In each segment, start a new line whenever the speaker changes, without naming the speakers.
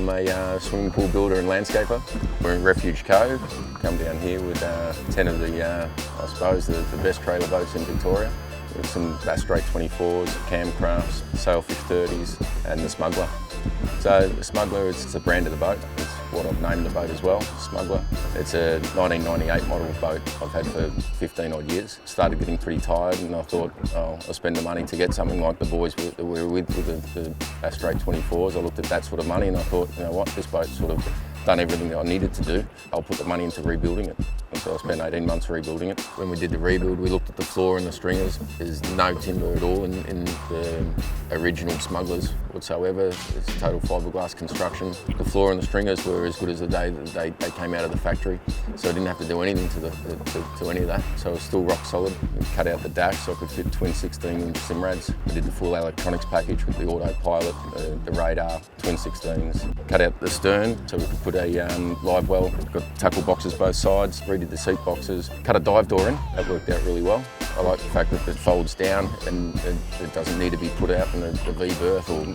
I'm a swimming pool builder and landscaper. We're in Refuge Cove. Come down here with 10 of the, I suppose, the best trailer boats in Victoria. With some Bass Strait 24s, Camcrafts, Sailfish 30s and the Smuggler. So the Smuggler, it's the brand of the boat. It's what I've named the boat as well, Smuggler. It's a 1998 model boat I've had for 15 odd years. Started getting pretty tired and I thought, oh, I'll spend the money to get something like the boys that we were with the Bass Strait 24s. I looked at that sort of money and I thought, you know what, this boat's sort of done everything that I needed to do. I'll put the money into rebuilding it. And so I spent 18 months rebuilding it. When we did the rebuild, we looked at the floor and the stringers. There's no timber at all in the original Smugglers whatsoever. It's total fiberglass construction. The floor and the stringers were as good as the day that they came out of the factory. So I didn't have to do anything to any of that. So it was still rock solid. We cut out the dash so I could fit twin 16-inch SIMRADs. We did the full electronics package with the autopilot, the radar, twin 16s. Cut out the stern so we could put a live well. Got tackle boxes both sides, redid the seat boxes. Cut a dive door in, that worked out really well. I like the fact that it folds down and it doesn't need to be put out in the V-berth or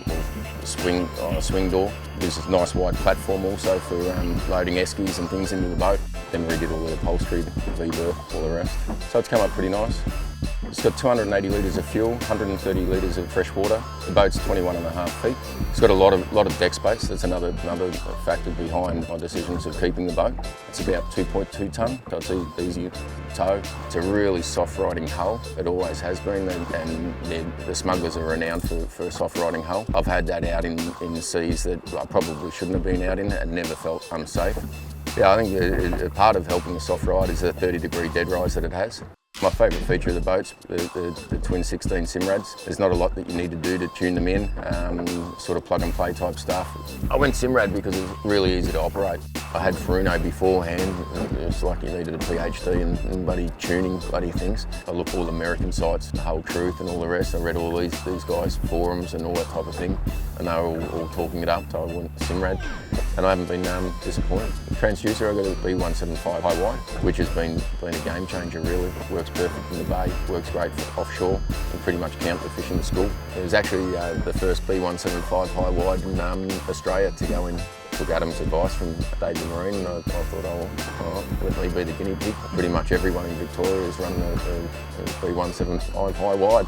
swing door. There's a nice wide platform also for loading eskies and things into the boat. Then redid all the upholstery, the V-berth, all the rest. So it's come up pretty nice. It's got 280 litres of fuel, 130 litres of fresh water. The boat's 21.5 feet. It's got a lot of deck space. That's another factor behind my decisions of keeping the boat. It's about 2.2 tonne, so it's easy to tow. It's a really soft riding hull. It always has been, and the Smugglers are renowned for a soft riding hull. I've had that out in seas that I probably shouldn't have been out in and never felt unsafe. Yeah, I think a part of helping the soft ride is the 30-degree dead rise that it has. My favourite feature of the boats, the twin 16 SIMRADs. There's not a lot that you need to do to tune them in, sort of plug and play type stuff. I went SIMRAD because it was really easy to operate. I had Furuno beforehand. It was like you needed a PhD in bloody tuning bloody things. I looked at all the American sites, The Whole Truth and all the rest. I read all these guys' forums and all that type of thing, and they were all talking it up, so I went SIMRAD. And I haven't been disappointed. The transducer, I got a B175 high wide, which has been a game changer really. Works perfect in the bay, works great for offshore, and pretty much count the fish in the school. It was actually the first B175 high wide in Australia to go in. Took Adam's advice from David Marine and I thought, oh, all right, let me be the guinea pig. Pretty much everyone in Victoria is running a B175 high wide.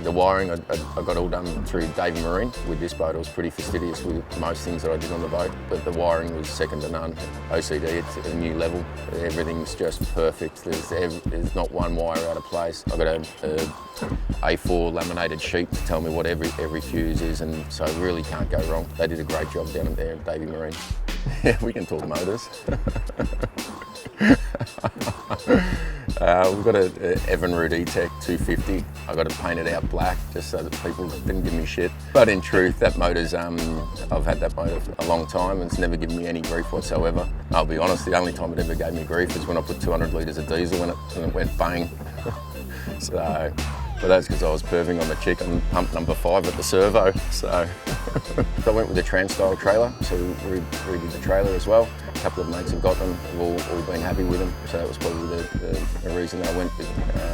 The wiring I got all done through David Marine. With this boat I was pretty fastidious with most things that I did on the boat, but the wiring was second to none. OCD, it's at a new level. Everything's just perfect. There's not one wire out of place. I've got a A4 laminated sheet to tell me what every fuse is, and so really can't go wrong. They did a great job down there at David Marine. Yeah, we can talk motors. We've got an Evinrude E-Tech 250. I got it painted out black just so that people didn't give me shit. But in truth, that motor's, I've had that motor for a long time and it's never given me any grief whatsoever. I'll be honest, the only time it ever gave me grief is when I put 200 litres of diesel in it and it went bang. So, but that's because I was perving on the chick on pump number 5 at the servo. So I went with a trans-style trailer, so we redid the trailer as well. A couple of mates have got them, we've all been happy with them. So that was probably the reason that I went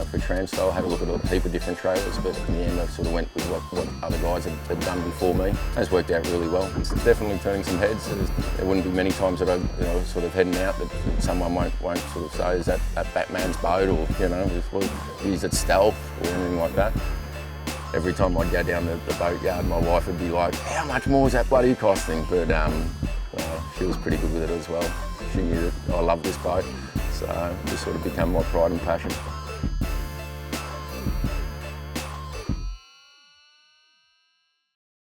for trans-style. I had a look at a heap of different trailers, but in the end I sort of went with what other guys had done before me. It's worked out really well. It's definitely turning some heads. There wouldn't be many times that I sort of heading out that someone won't sort of say, is that Batman's boat, or is it stealth or anything like that. Every time I'd go down the boatyard, my wife would be like, how much more is that bloody costing? But she was pretty good with it as well. She knew that I loved this boat, so it just sort of become my pride and passion.